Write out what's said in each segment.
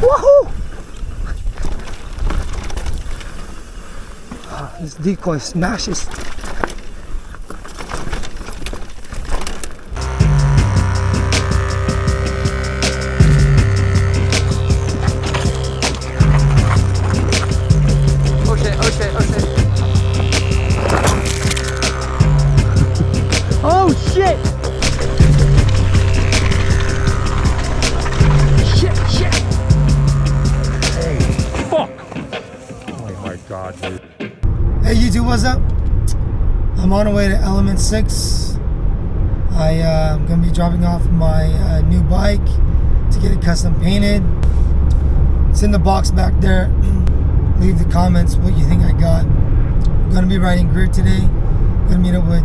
Woohoo! Oh, this decoy smashes. Oh shit, oh shit, oh shit. Oh shit! Shit! Fuck! Oh my god, dude. Hey YouTube, what's up? I'm on the way to Element 6. I'm gonna be dropping off my new bike to get it custom painted. It's in the box back there. Leave the comments what you think I got. I'm gonna be riding gear today. Gonna meet up with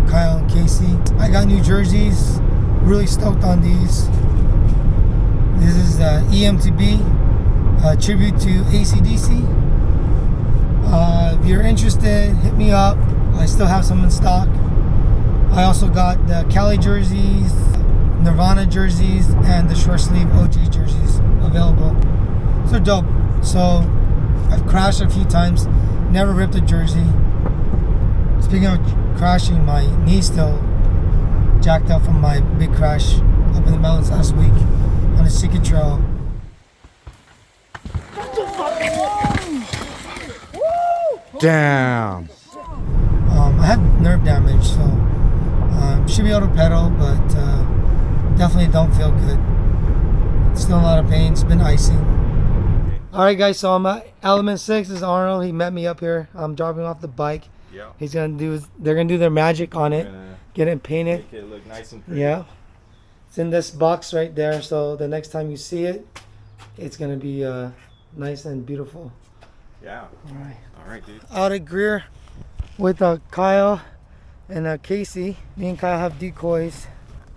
Kyle and Kasey. I got new jerseys. Really stoked on these. This is EMTB tribute to AC/DC. If you're interested, hit me up. I still have some in stock. I also got the Cali jerseys, Nirvana jerseys, and the short sleeve OG jerseys available. So they're dope. So I've crashed a few times, never ripped a jersey. Speaking of crashing, my knee's still jacked up from my big crash up in the mountains last week on the secret trail. Damn. I had nerve damage, so should be able to pedal, but definitely don't feel good. Still a lot of pain. It's been icing. All right, guys. So I'm at Element 6. This is Arnold. He met me up here. I'm dropping off the bike. Yeah. He's gonna do. They're gonna do their magic on it. Get it painted. Make it look nice and pretty. Yeah. It's in this box right there. So the next time you see it, it's gonna be nice and beautiful. Yeah. All right. All right, dude. Out of Greer with Kyle and Kasey. Me and Kyle have decoys.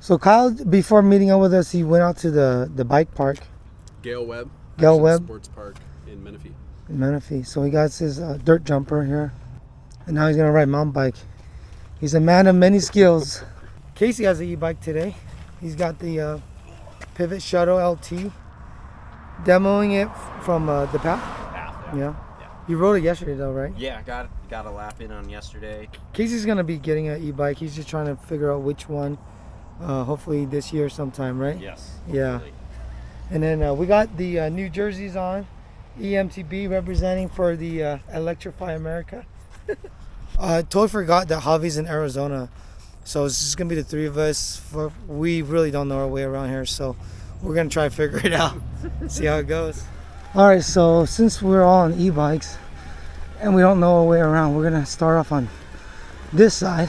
So Kyle, before meeting up with us, he went out to the bike park. Gale Webb. Gale Action Webb. Sports Park in Menifee. In Menifee. So he got his dirt jumper here. And now he's gonna ride mountain bike. He's a man of many skills. Kasey has an e-bike today. He's got the Pivot Shuttle LT. Demoing it from the path. Yeah. You rode it yesterday though, right? Yeah, got a lap in on yesterday. Kasey's gonna be getting an e-bike. He's just trying to figure out which one. Hopefully this year sometime, right? Yes. Yeah. Hopefully. And then we got the new jerseys on. EMTB representing for the Electrify America. I totally forgot that Javi's in Arizona. So it's just gonna be the three of us. We really don't know our way around here, so we're gonna try to figure it out. See how it goes. All right, so since we're all on e-bikes and we don't know our way around, we're gonna start off on this side.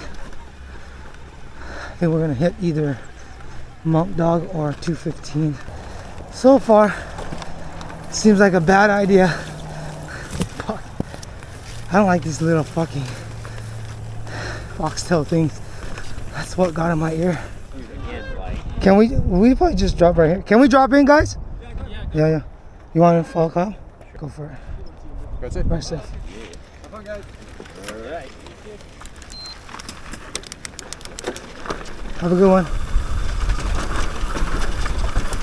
I think we're gonna hit either Dawg or 215. So far, seems like a bad idea. Fuck. I don't like these little fucking foxtail things. That's what got in my ear. Can we probably just drop right here? Can we drop in, guys? Yeah. You want to follow Kyle? Go for it. That's it. Right, safe. Have fun, guys. All right. Have a good one.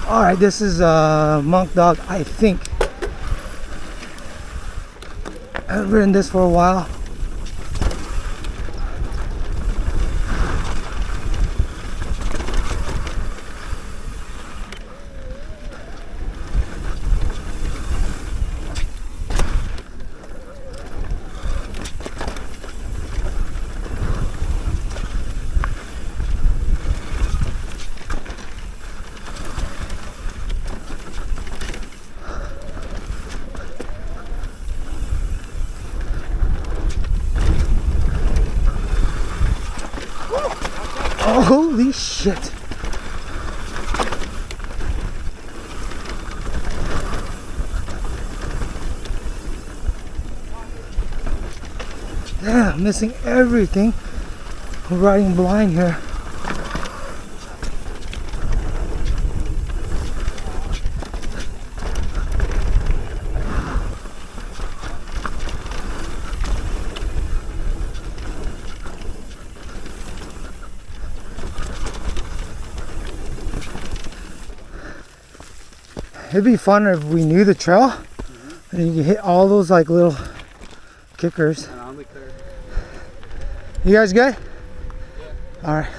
All right, this is Dawg, I think. I haven't ridden this for a while. Oh, holy shit. Damn, I'm missing everything. I'm riding blind here. It'd be fun if we knew the trail and you could hit all those like little kickers. And only clear. You guys good? All right.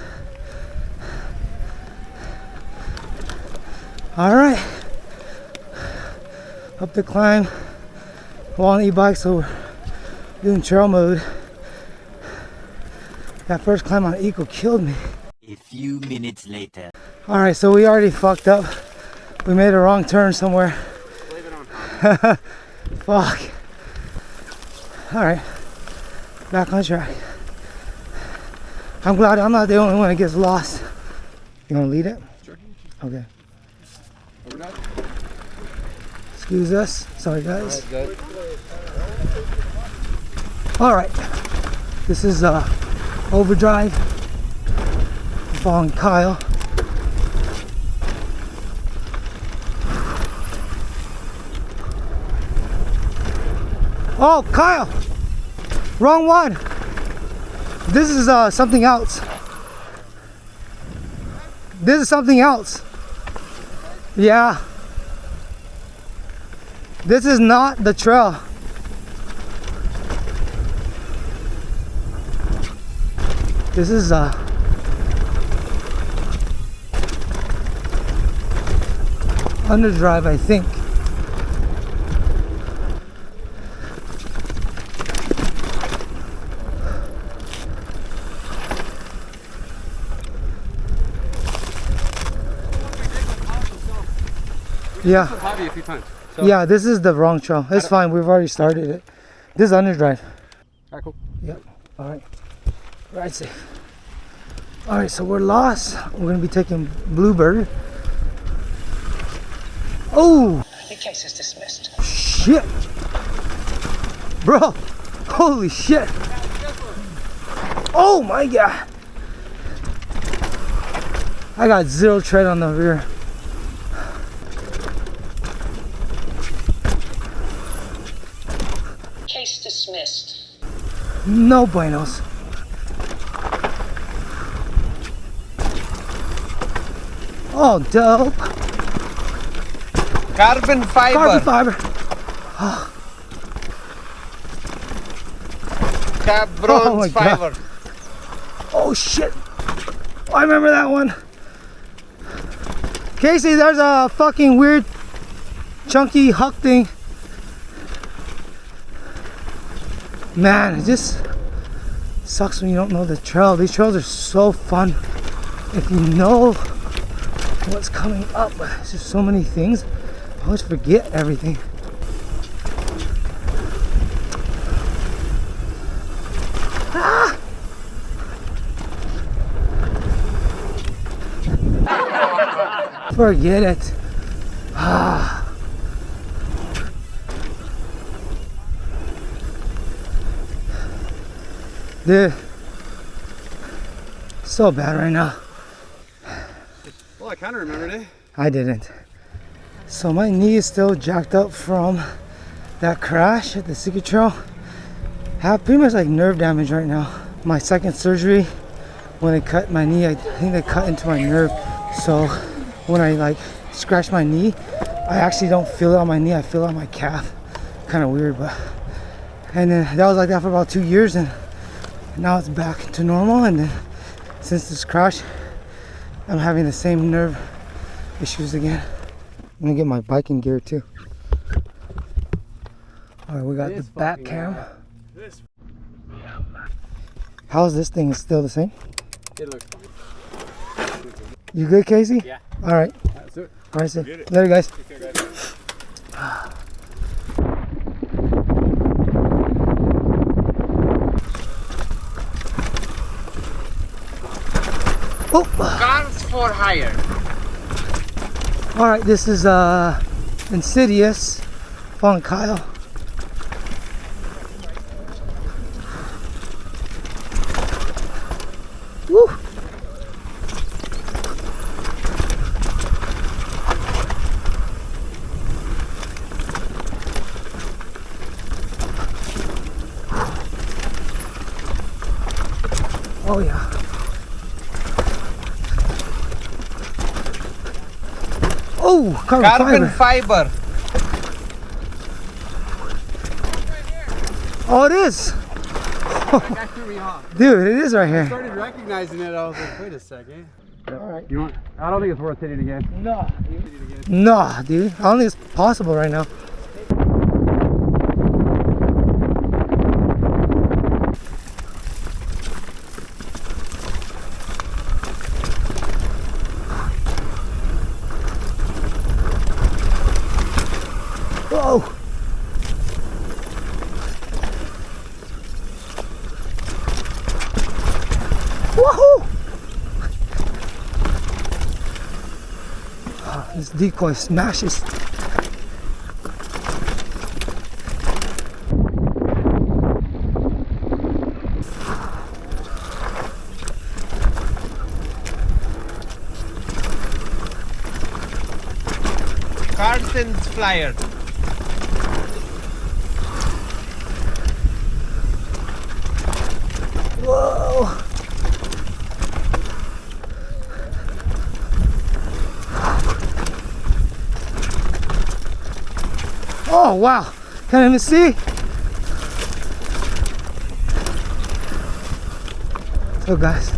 All right. Up the climb. We're on e-bike, so we're doing trail mode. That first climb on Eco killed me. A few minutes later. All right, so we already fucked up. We made a wrong turn somewhere. Blame it on Javi. Fuck. All right, back on track. I'm glad I'm not the only one that gets lost. You wanna lead it? Sure. Okay. Overnight. Excuse us. Sorry, guys. Good. All right. This is overdrive. I'm following Kyle. Oh, Kyle! Wrong one. This is something else. This is something else. Yeah. This is not the trail. This is underdrive, I think. Yeah. Javi a few times. So, Yeah, this is the wrong trail. It's fine. We've already started it. This is underdrive. Alright, cool. Yep. All right. Right safe. All right, so we're lost. We're gonna be taking Bluebird. Oh! The case is dismissed. Shit! Bro! Holy shit! Oh my god! I got zero tread on the rear. Case dismissed. No buenos. Oh, dope. Carbon fiber. Carbon fiber. Oh my God. Oh shit. I remember that one. Kasey, there's a fucking weird chunky huck thing. Man, it just sucks when you don't know the trail. These trails are so fun if you know what's coming up. There's just so many things. I always forget everything. Ah! Forget it. Ah. Dude, so bad right now. Well, I kind of remembered it. I didn't. So my knee is still jacked up from that crash at the Secret Trail. I have pretty much like nerve damage right now. My second surgery, when they cut my knee, I think they cut into my nerve. So when I like scratch my knee, I actually don't feel it on my knee. I feel it on my calf. Kind of weird, but. And then that was like that for about 2 years, and now it's back to normal. And then since this crash, I'm having the same nerve issues again. I'm gonna get my biking gear too. All right, we got the back cam. How's this thing? Is still the same? It looks fine. You good, Kasey? Yeah. All right. That's it. All right, so later, guys. Take care, guys. Oh. Cars for hire. All right, this is Insidious, following Kyle. Woo. Oh yeah. Oh, carbon fiber. fiber. Oh, it is. That threw me off. Dude, it is right I here. started recognizing it. I was like, wait a second. All right. You want? I don't think it's worth hitting again. No. Nah, dude. I don't think it's possible right now. Whoa. Woohoo! Oh, this decoy smashes. Carlton's flyer. Whoa! Oh wow! Can't even see. So guys.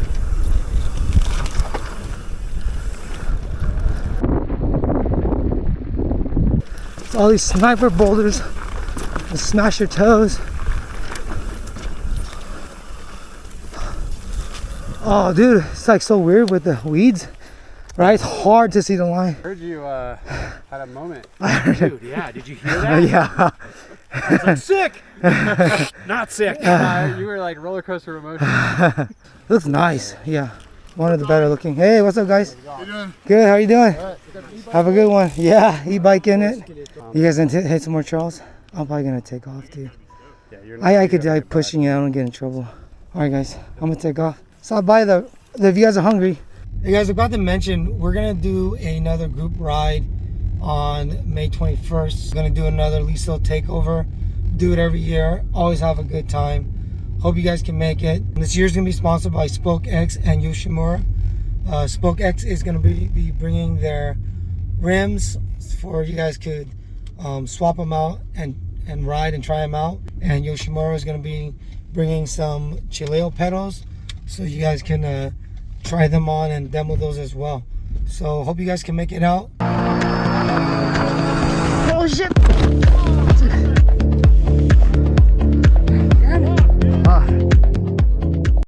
It's all these sniper boulders that smash your toes. Oh dude, it's like so weird with the weeds, right? It's hard to see the line. I heard you had a moment. Dude, yeah, did you hear that? Yeah. Sick! Not sick. You were like roller coaster emotion. Looks nice. Yeah. One of the better looking. Hey, what's up guys? How you doing? Good, how you doing? Have a good one. Yeah, e-bike in it. You guys gonna hit some more trails? I'm probably gonna take off, dude. I could die pushing it, I don't get in trouble. Alright guys, I'm gonna take off. Stop by if you guys are hungry. Hey guys, I forgot to mention, we're gonna do another group ride on May 21st. We're gonna do another Liso takeover. Do it every year. Always have a good time. Hope you guys can make it. This year's gonna be sponsored by Spoke X and Yoshimura. Spoke X is gonna be bringing their rims for you guys could swap them out and ride and try them out. And Yoshimura is gonna be bringing some Chileo pedals, so you guys can try them on and demo those as well. So hope you guys can make it out. Oh shit!